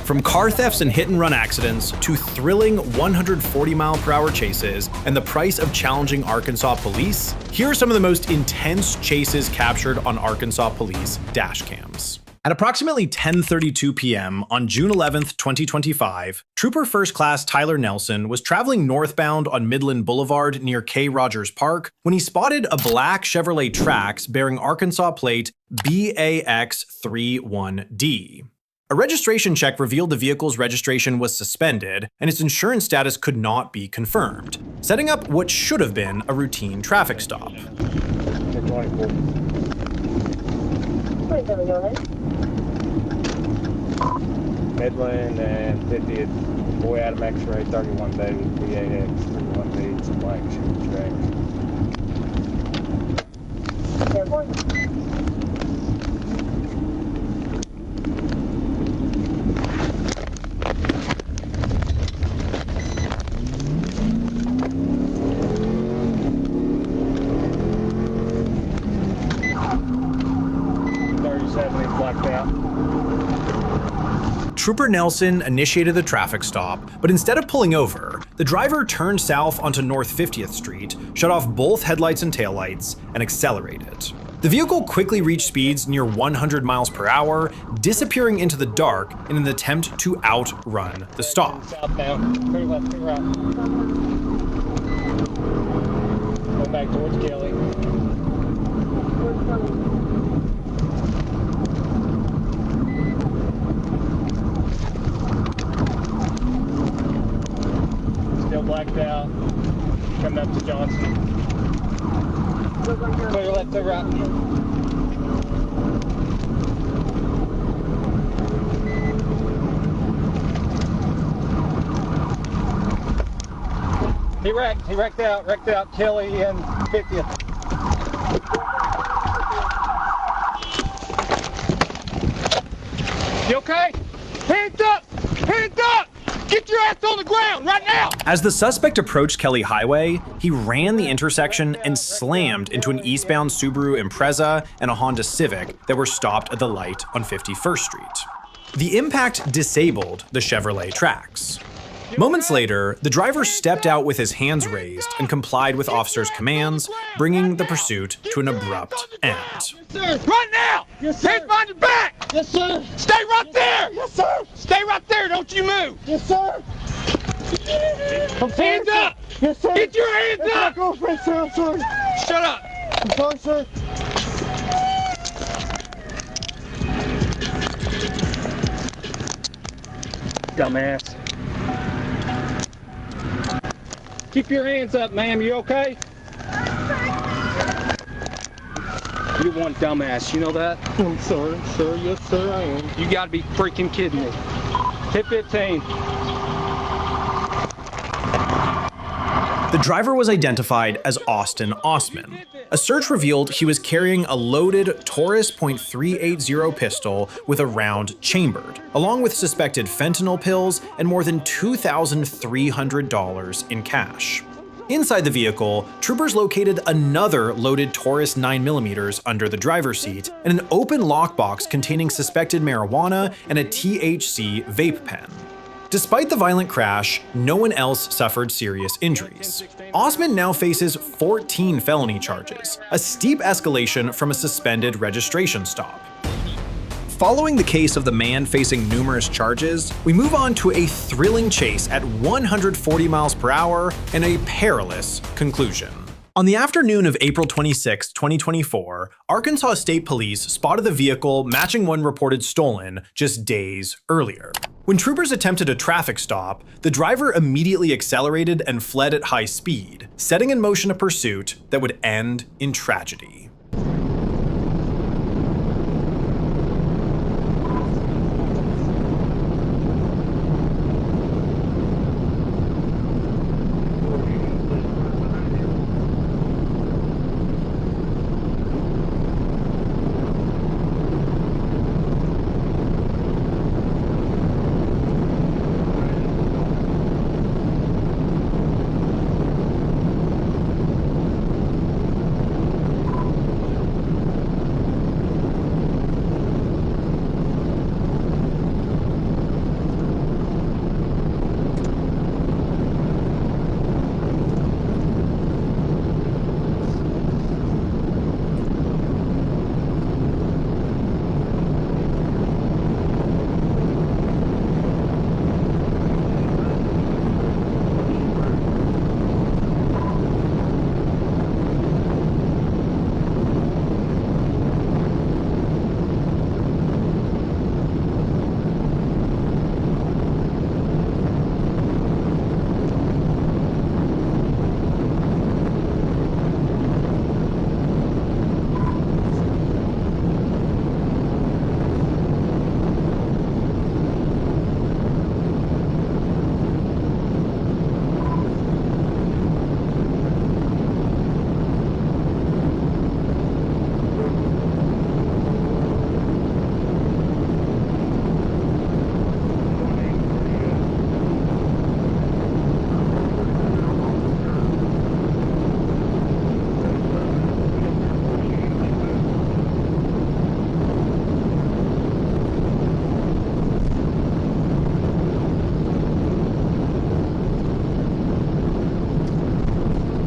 From car thefts and hit-and-run accidents to thrilling 140-mile-per-hour chases and the price of challenging Arkansas police, here are some of the most intense chases captured on Arkansas police dash cams. At approximately 10:32 p.m. on June 11, 2025, Trooper First Class Tyler Nelson was traveling northbound on Midland Boulevard near K. Rogers Park when he spotted a black Chevrolet Trax bearing Arkansas plate BAX31D. A registration check revealed the vehicle's registration was suspended and its insurance status could not be confirmed, setting up what should have been a routine traffic stop. Midland and 50th, boy Adam X-ray, 31 David, BAX, 31D, it's a black track. Blacked out. Trooper Nelson initiated the traffic stop, but instead of pulling over, the driver turned south onto North 50th Street, shut off both headlights and taillights, and accelerated. The vehicle quickly reached speeds near 100 miles per hour, disappearing into the dark in an attempt to outrun the stop. Southbound, turn left, turn right. Go back towards Kelly. Blacked out, coming up to Johnson. Clear left to right. He wrecked out Kelly and 50th. You okay? Hands up! Hands up! Get your ass on the ground right now! As the suspect approached Kelly Highway, he ran the intersection and slammed into an eastbound Subaru Impreza and a Honda Civic that were stopped at the light on 51st Street. The impact disabled the Chevrolet Trax. Moments later, the driver stepped out with his hands raised and complied with officers' commands, bringing the pursuit to an abrupt end. Yes, sir. Right now! Yes, sir. Hands behind your back! Yes, sir. Stay right there! Yes, sir. Stay right there, don't you move! Yes, sir. Hands up! Yes, sir. Get your hands up! My girlfriend, sir, I'm sorry. Shut up! I'm sorry, sir. Dumbass. Keep your hands up, ma'am. You okay? You're one dumbass. You know that? I'm sorry, sir. Yes, sir, I am. You gotta be freaking kidding me. Hit 15. The driver was identified as Austin Osman. A search revealed he was carrying a loaded Taurus .380 pistol with a round chambered, along with suspected fentanyl pills and more than $2,300 in cash. Inside the vehicle, troopers located another loaded Taurus 9mm under the driver's seat and an open lockbox containing suspected marijuana and a THC vape pen. Despite the violent crash, no one else suffered serious injuries. Osman now faces 14 felony charges, a steep escalation from a suspended registration stop. Following the case of the man facing numerous charges, we move on to a thrilling chase at 140 miles per hour and a perilous conclusion. On the afternoon of April 26, 2024, Arkansas State Police spotted the vehicle matching one reported stolen just days earlier. When troopers attempted a traffic stop, the driver immediately accelerated and fled at high speed, setting in motion a pursuit that would end in tragedy.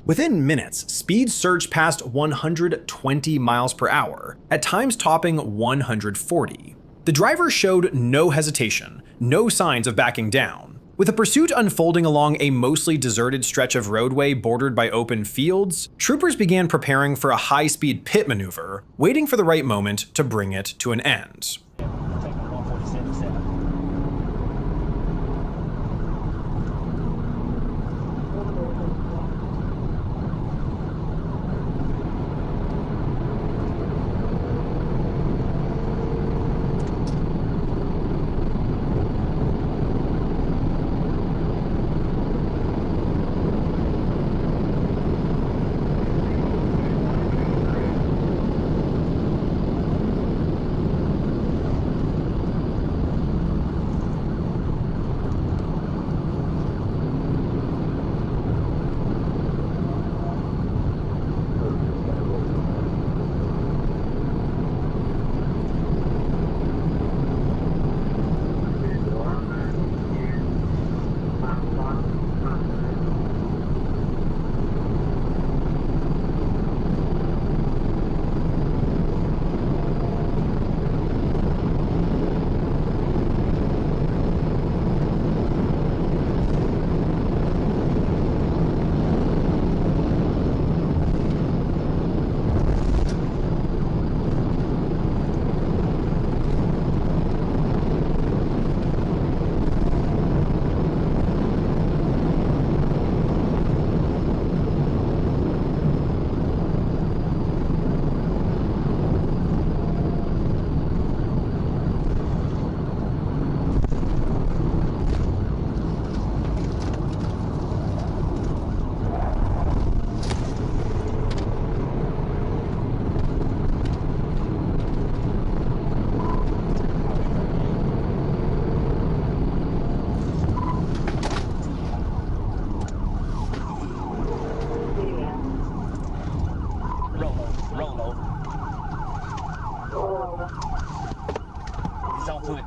Within minutes, speeds surged past 120 miles per hour, at times topping 140. The driver showed no hesitation, no signs of backing down. With the pursuit unfolding along a mostly deserted stretch of roadway bordered by open fields, troopers began preparing for a high-speed pit maneuver, waiting for the right moment to bring it to an end.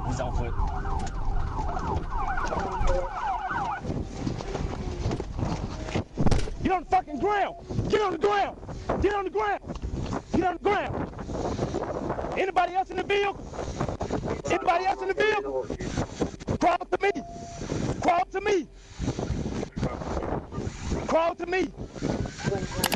He's on foot. Get on the fucking ground! Get on the ground! Get on the ground! Get on the ground! Anybody else in the vehicle? Anybody else in the vehicle? Crawl to me! Crawl to me! Crawl to me!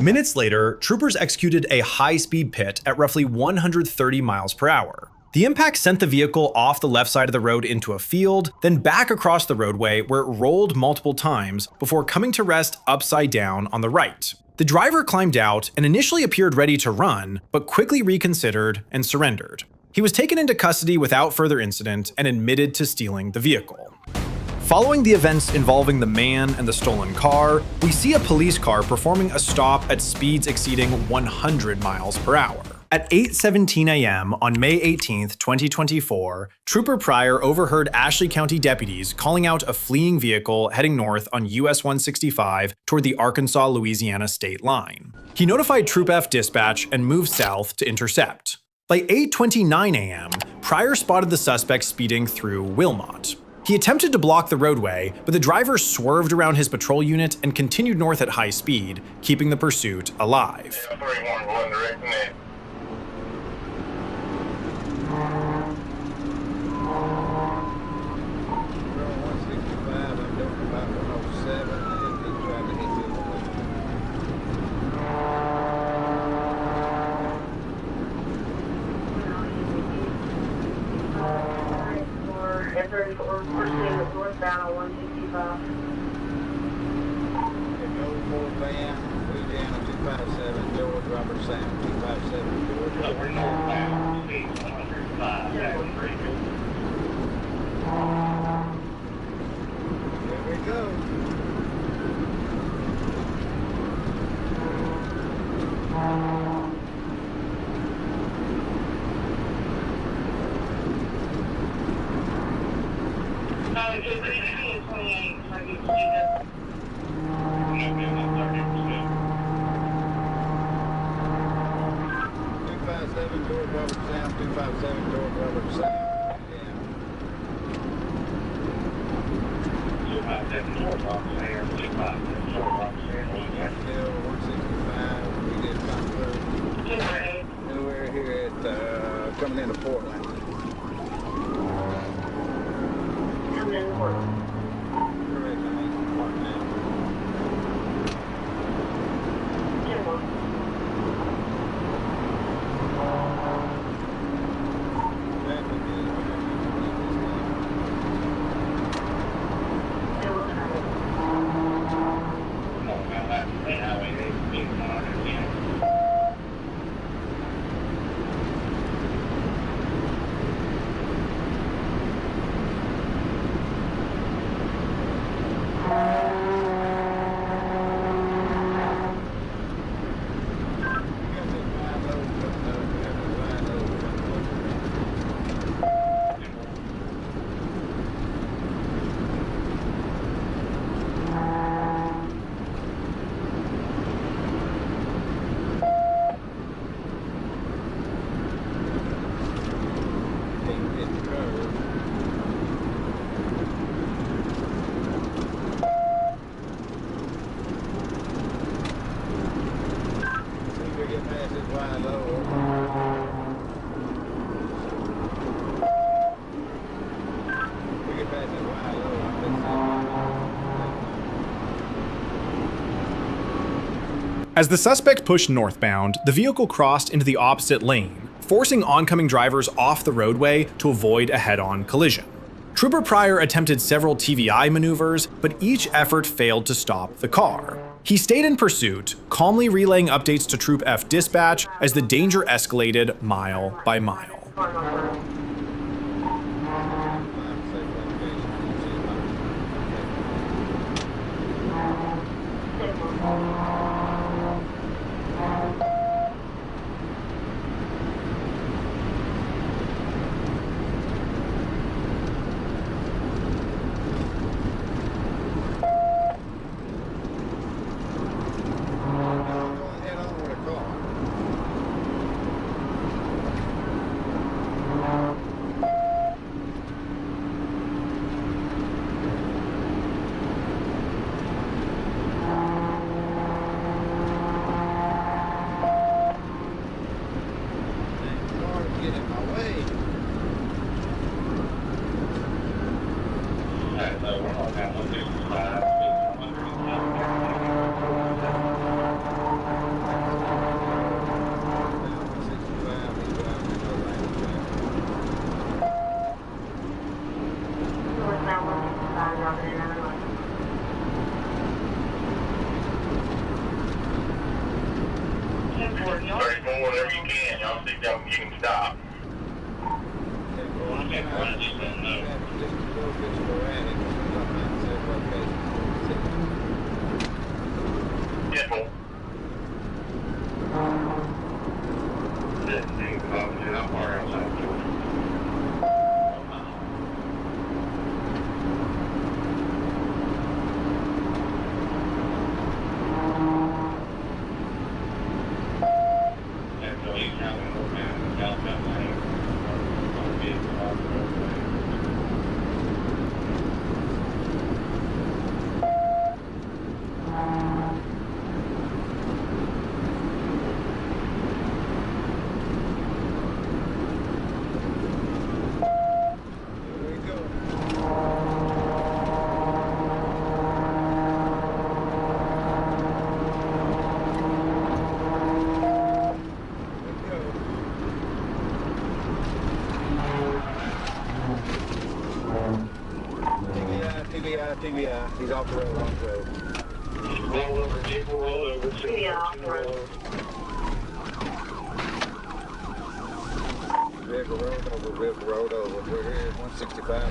Minutes later, troopers executed a high-speed pit at roughly 130 miles per hour. The impact sent the vehicle off the left side of the road into a field, then back across the roadway where it rolled multiple times before coming to rest upside down on the right. The driver climbed out and initially appeared ready to run, but quickly reconsidered and surrendered. He was taken into custody without further incident and admitted to stealing the vehicle. Following the events involving the man and the stolen car, we see a police car performing a stop at speeds exceeding 100 miles per hour. At 8:17 a.m. on May 18, 2024, Trooper Pryor overheard Ashley County deputies calling out a fleeing vehicle heading north on US 165 toward the Arkansas-Louisiana state line. He notified Troop F dispatch and moved south to intercept. By 8:29 a.m., Pryor spotted the suspect speeding through Wilmot. He attempted to block the roadway, but the driver swerved around his patrol unit and continued north at high speed, keeping the pursuit alive. Northbound on 165. Van, Louisiana 257, George Robert Sound 257, George Robert Sound. Here we go. George Robert Sound, 257 George Robert Sound. Yeah. 257 George Robert Sound, 257 George Robert Sound. Still 165. We did Cottonwood. And we're here at coming into Portland. Coming in Portland. Correct, I mean, Portland now. As the suspect pushed northbound, the vehicle crossed into the opposite lane, forcing oncoming drivers off the roadway to avoid a head-on collision. Trooper Pryor attempted several TVI maneuvers, but each effort failed to stop the car. He stayed in pursuit, calmly relaying updates to Troop F dispatch as the danger escalated mile by mile. Whatever you can, y'all see if y'all can get him stopped. Simple. TVI, he's off the road, on the road. Roll over, vehicle roll over. Yeah, off the road. Vehicle rolled over. We're here at 165.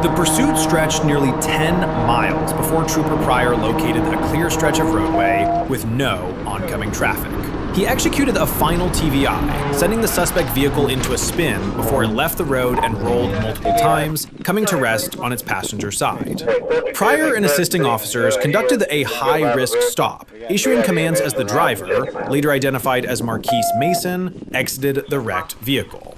The pursuit stretched nearly 10 miles before Trooper Pryor located a clear stretch of roadway with no oncoming traffic. He executed a final TVI, sending the suspect vehicle into a spin before it left the road and rolled multiple times, coming to rest on its passenger side. Pryor and assisting officers conducted a high-risk stop, issuing commands as the driver, later identified as Marquise Mason, exited the wrecked vehicle.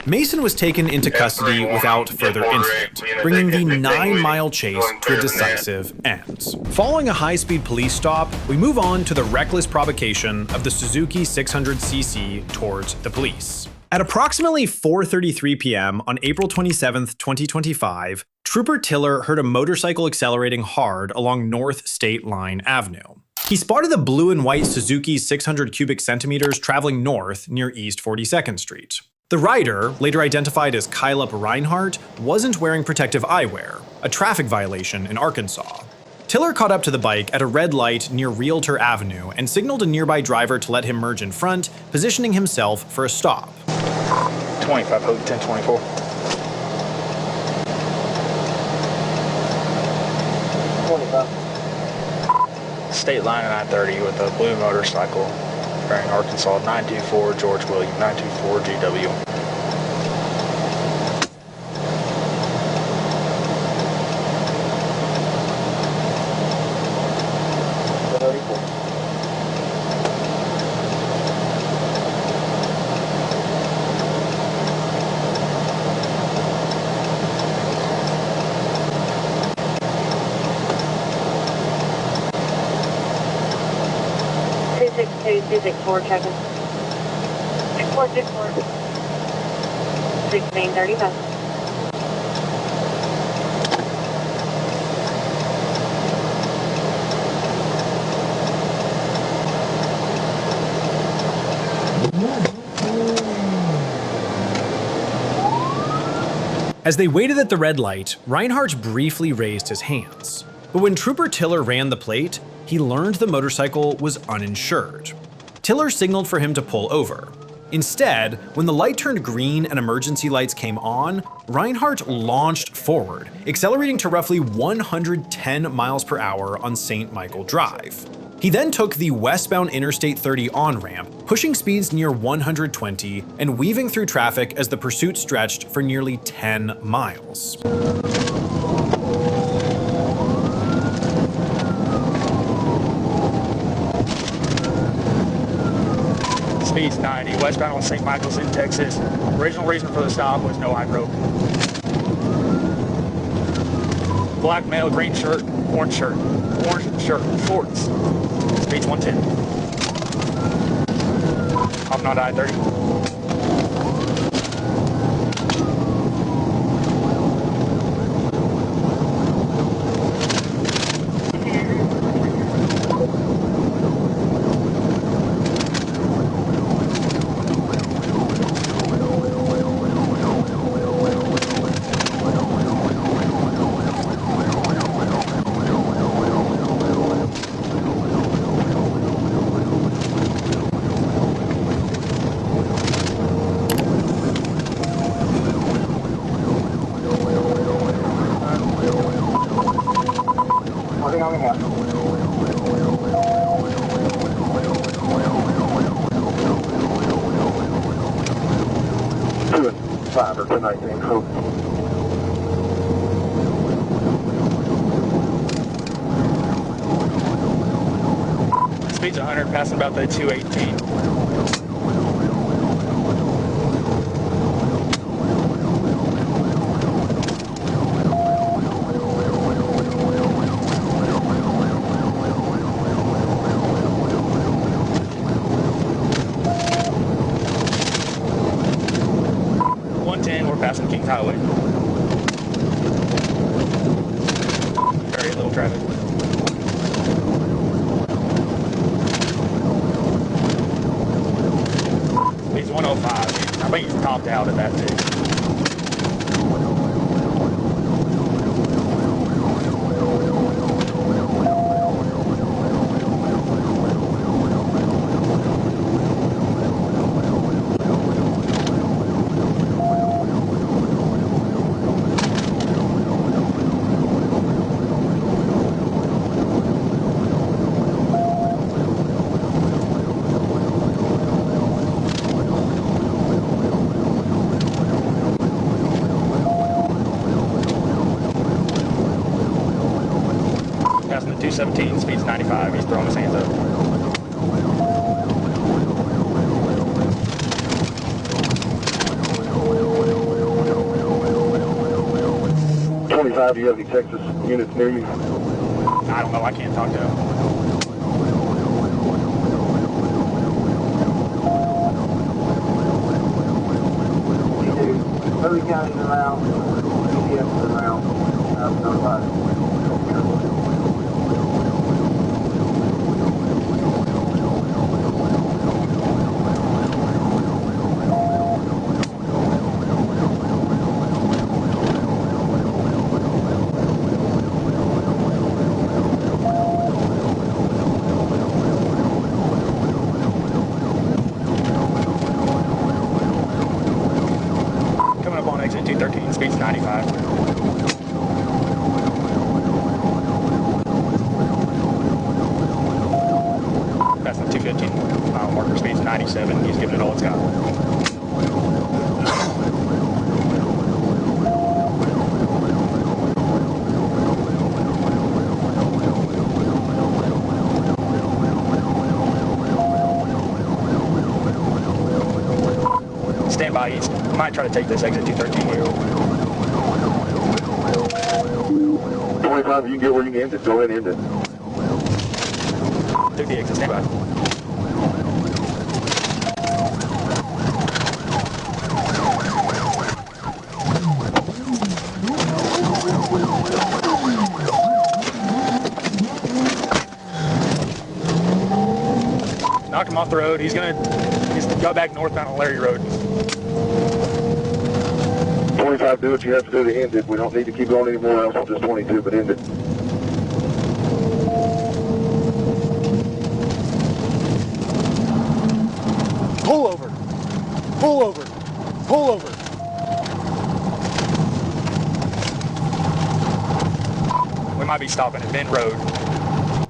Mason was taken into custody without further incident, bringing the 9-mile chase to a decisive end. Following a high-speed police stop, we move on to the reckless provocation of the Suzuki 600cc towards the police. At approximately 4:33 p.m. on April 27, 2025, Trooper Tiller heard a motorcycle accelerating hard along North State Line Avenue. He spotted the blue and white Suzuki 600 cubic centimeters traveling north near East 42nd Street. The rider, later identified as Kylep Reinhardt, wasn't wearing protective eyewear, a traffic violation in Arkansas. Tiller caught up to the bike at a red light near Realtor Avenue and signaled a nearby driver to let him merge in front, positioning himself for a stop. 25, hold 1024. State line at I-30 with a blue motorcycle bearing Arkansas 924 George William 924 GW. Four checking. 6464. 1635. As they waited at the red light, Reinhardt briefly raised his hands. But when Trooper Tiller ran the plate, he learned the motorcycle was uninsured. Tiller signaled for him to pull over. Instead, when the light turned green and emergency lights came on, Reinhardt launched forward, accelerating to roughly 110 miles per hour on St. Michael Drive. He then took the westbound Interstate 30 on-ramp, pushing speeds near 120 and weaving through traffic as the pursuit stretched for nearly 10 miles. Speeds 90, westbound on St. Michael's in Texas. Original reason for the stop was no eye broke. Black male, green shirt, orange shirt, shorts. Speeds 110. Hopping on I-30. Speed's 100, passing about the 218. Passing Kings Highway. Very little traffic. He's 105. I think he's topped out at that too. Passing the 217, speeds 95. He's throwing his hands up. 25, do you have any Texas units near you? I don't know, I can't talk to him. Every county's around, PDF's around, notified. Coming up on exit 213, speed's 95. That's the 215 mile marker, speed's 97. He's giving it all it's got. Stand by, he might try to take this exit 213 here. 25, you can get where you can end it, go ahead and end it. Took the exit, stand by. Knocked him off the road. He's gonna go back northbound on Larry Road. 25, do what you have to do to end it. We don't need to keep going anymore else with this 22, but end it. Pull over. Pull over. Pull over. We might be stopping at Bend Road.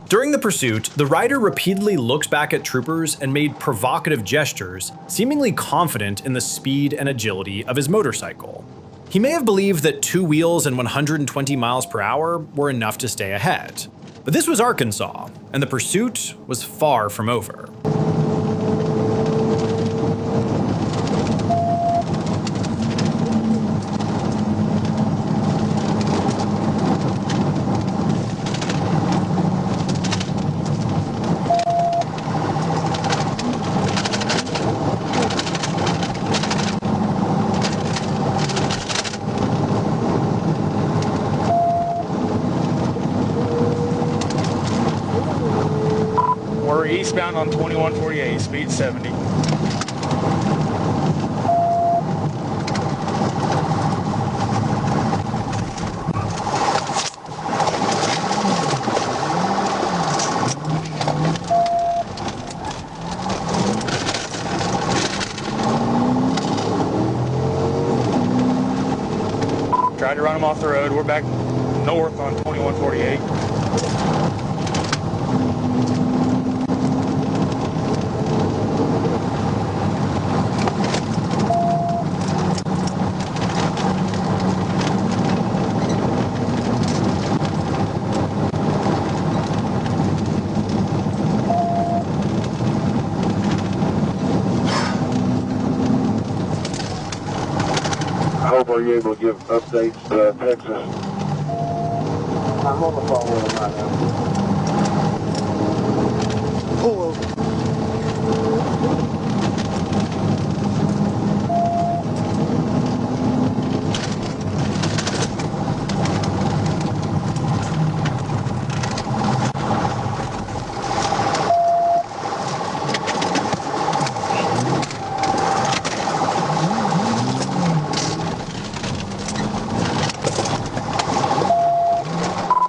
During the pursuit, the rider repeatedly looked back at troopers and made provocative gestures, seemingly confident in the speed and agility of his motorcycle. He may have believed that 2 wheels and 120 miles per hour were enough to stay ahead. But this was Arkansas, and the pursuit was far from over. We're eastbound on 2148, speed 70. Tried to run him off the road. We're back north on 2148. Hope, are you able to give updates to Texas? I'm on the phone with him right now. Pull over.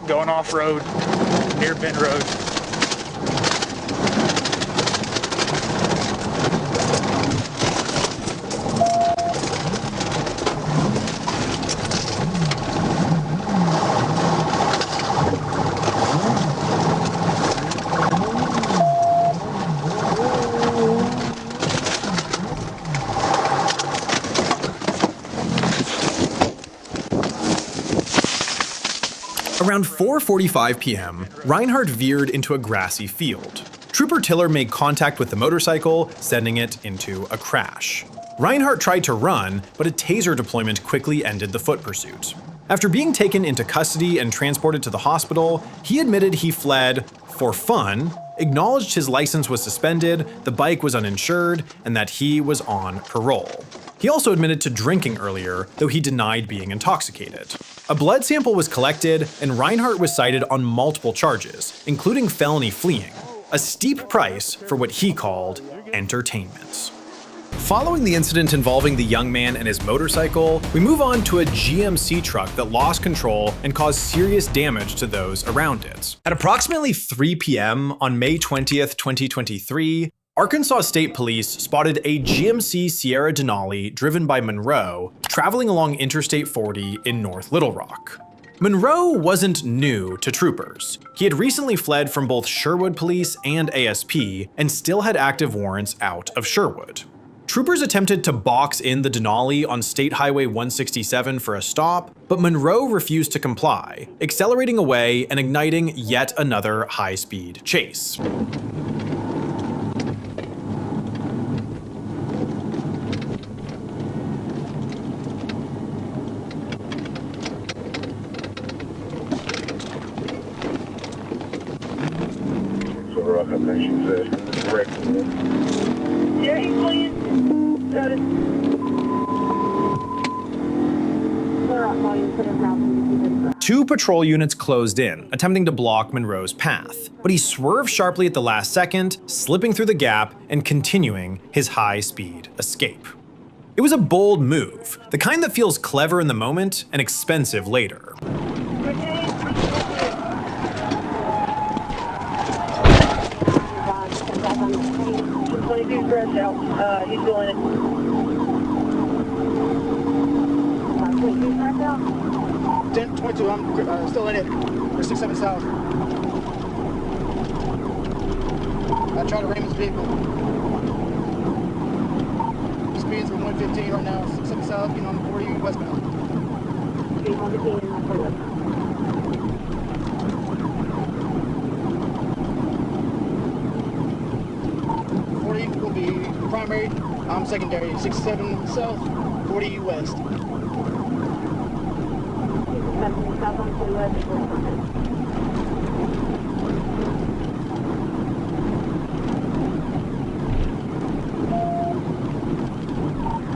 Going off-road near Bend Road. Around 4:45 p.m., Reinhardt veered into a grassy field. Trooper Tiller made contact with the motorcycle, sending it into a crash. Reinhardt tried to run, but a taser deployment quickly ended the foot pursuit. After being taken into custody and transported to the hospital, he admitted he fled for fun, acknowledged his license was suspended, the bike was uninsured, and that he was on parole. He also admitted to drinking earlier, though he denied being intoxicated. A blood sample was collected, and Reinhardt was cited on multiple charges, including felony fleeing, a steep price for what he called entertainment. Following the incident involving the young man and his motorcycle, we move on to a GMC truck that lost control and caused serious damage to those around it. At approximately 3 p.m. on May 20th, 2023, Arkansas State Police spotted a GMC Sierra Denali driven by Monroe traveling along Interstate 40 in North Little Rock. Monroe wasn't new to troopers. He had recently fled from both Sherwood Police and ASP and still had active warrants out of Sherwood. Troopers attempted to box in the Denali on State Highway 167 for a stop, but Monroe refused to comply, accelerating away and igniting yet another high-speed chase. Yeah, he's playing. Got it. Two patrol units closed in, attempting to block Monroe's path, but he swerved sharply at the last second, slipping through the gap and continuing his high-speed escape. It was a bold move, the kind that feels clever in the moment and expensive later. He's doing it. 1022, I'm still in it. We're 67 south. I tried to ram his vehicle. Speeds are 115 right now, 67 south, getting on 40 westbound. 40 will be primary, I'm secondary. 67 south, 40 west.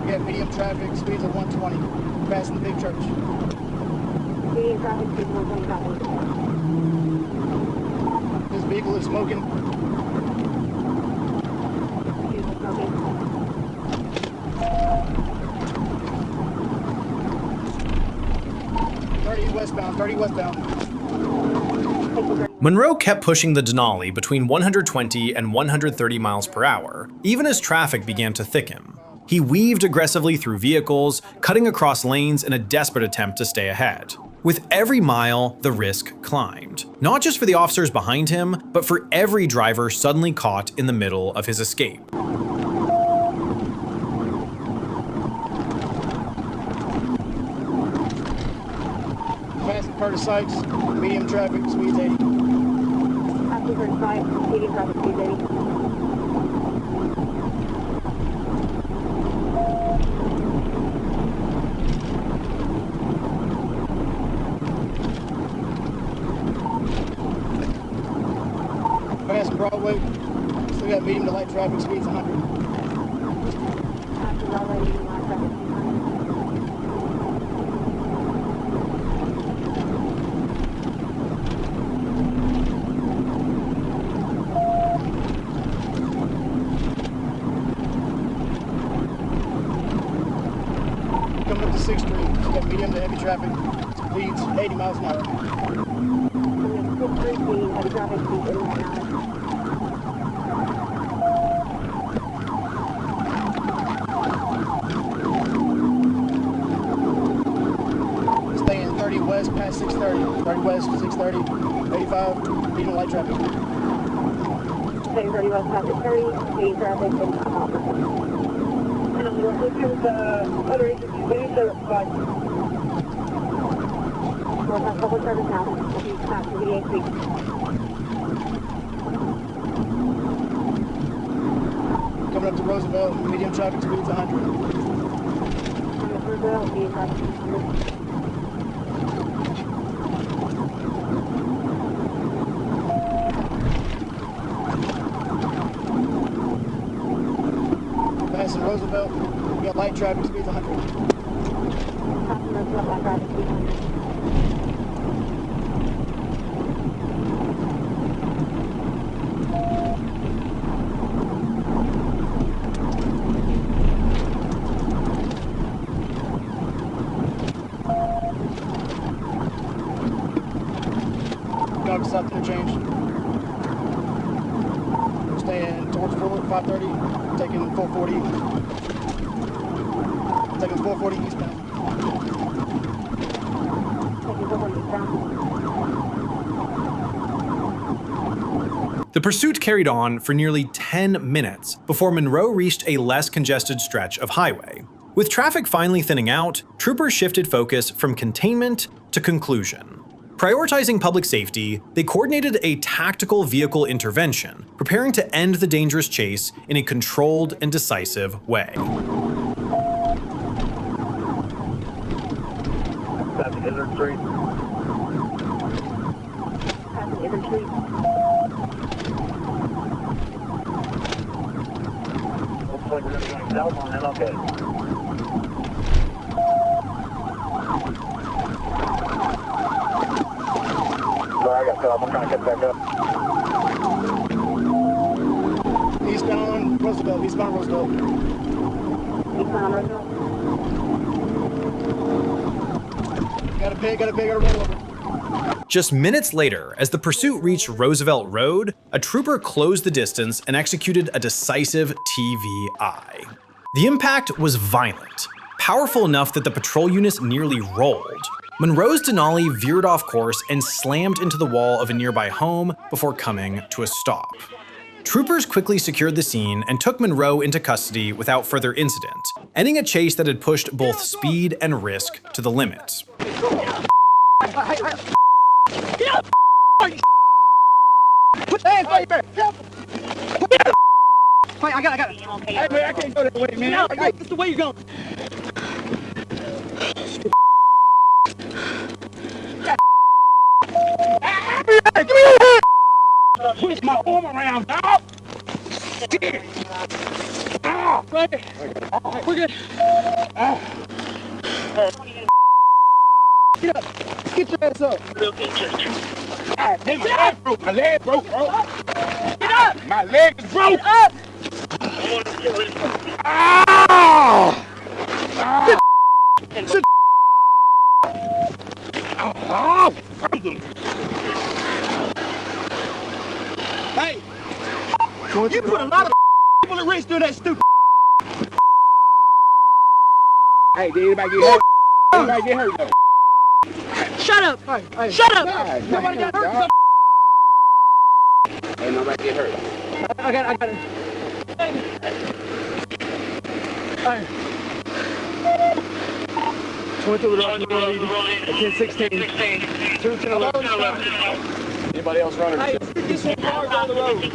We have medium traffic, speeds of 120, passing the big church. Medium traffic, speeds 125. This vehicle is smoking. Westbound, 30 westbound. Monroe kept pushing the Denali between 120 and 130 miles per hour, even as traffic began to thicken. He weaved aggressively through vehicles, cutting across lanes in a desperate attempt to stay ahead. With every mile, the risk climbed, not just for the officers behind him, but for every driver suddenly caught in the middle of his escape. Curtis Sykes, medium traffic, speeds 80. After Curtis Sykes, medium traffic, speeds 80. Past Broadway, still got medium to light traffic, speeds 100. After Broadway, medium light traffic, speeds 100. Coming up to 6th Street, you got medium to heavy traffic, speeds 80 miles an hour. Coming up to 6th Street, medium heavy traffic, speeds 80 miles an hour. Staying 30 west past 630, 30 west 630, 85, medium light traffic. Staying 30 west past 630, medium traffic, 85 miles per hour. This is other agencies, maybe service providers. Northbound public service now, he's past the VA Creek. Coming up to Roosevelt, medium traffic speeds 100. Coming up to Roosevelt, medium traffic speeds 100. traffic speed's 100. Dog South interchange. We're staying towards Fuller, 530, taking 440. Taking 440 eastbound. The pursuit carried on for nearly 10 minutes before Monroe reached a less congested stretch of highway. With traffic finally thinning out, troopers shifted focus from containment to conclusion. Prioritizing public safety, they coordinated a tactical vehicle intervention, preparing to end the dangerous chase in a controlled and decisive way. Looks like we're going to be going south on that, okay. Sorry, I got cut off. I'm trying to get back up. Eastbound Roosevelt, eastbound Roosevelt. Eastbound Roosevelt. Got a pig, got a rollover. Just minutes later, as the pursuit reached Roosevelt Road, a trooper closed the distance and executed a decisive TVI. The impact was violent, powerful enough that the patrol units nearly rolled. Monroe's Denali veered off course and slammed into the wall of a nearby home before coming to a stop. Troopers quickly secured the scene and took Monroe into custody without further incident, ending a chase that had pushed both speed and risk to the limit. Put the hands right there. Wait, I got it. Hey, man, I can't go that way, man. No, that's the way you're going. Give me your hand. Push my arm around, dog. Right. We're good. Get up. Get your ass up. Damn, my leg broke. My leg broke, bro. Get up. My leg is broke. Get up. Sit. Hey, you put a lot of people at risk doing that stupid. Hey, did anybody get hurt? Anybody get hurt though? Shut up! Hey, Shut up! Nobody got hurt. Ain't nobody get hurt. I got it. Hey. 22 to the right, 10-16. 2 to the left. Anybody else running? Hey, this one car down the road.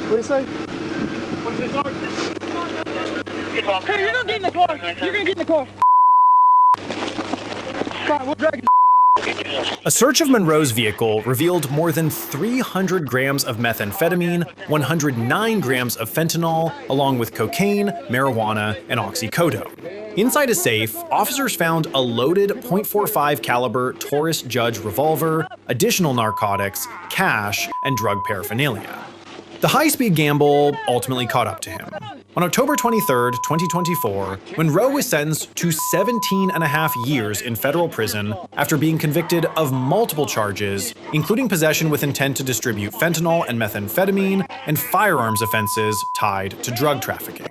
What do you say? What's this car? Hey, you're gonna get in the car. You're gonna get in the car. Fine, we'll drag it. A search of Monroe's vehicle revealed more than 300 grams of methamphetamine, 109 grams of fentanyl, along with cocaine, marijuana, and oxycodone. Inside a safe, officers found a loaded .45 caliber Taurus Judge revolver, additional narcotics, cash, and drug paraphernalia. The high-speed gamble ultimately caught up to him. On October 23, 2024, Monroe was sentenced to 17.5 years in federal prison after being convicted of multiple charges, including possession with intent to distribute fentanyl and methamphetamine, and firearms offenses tied to drug trafficking.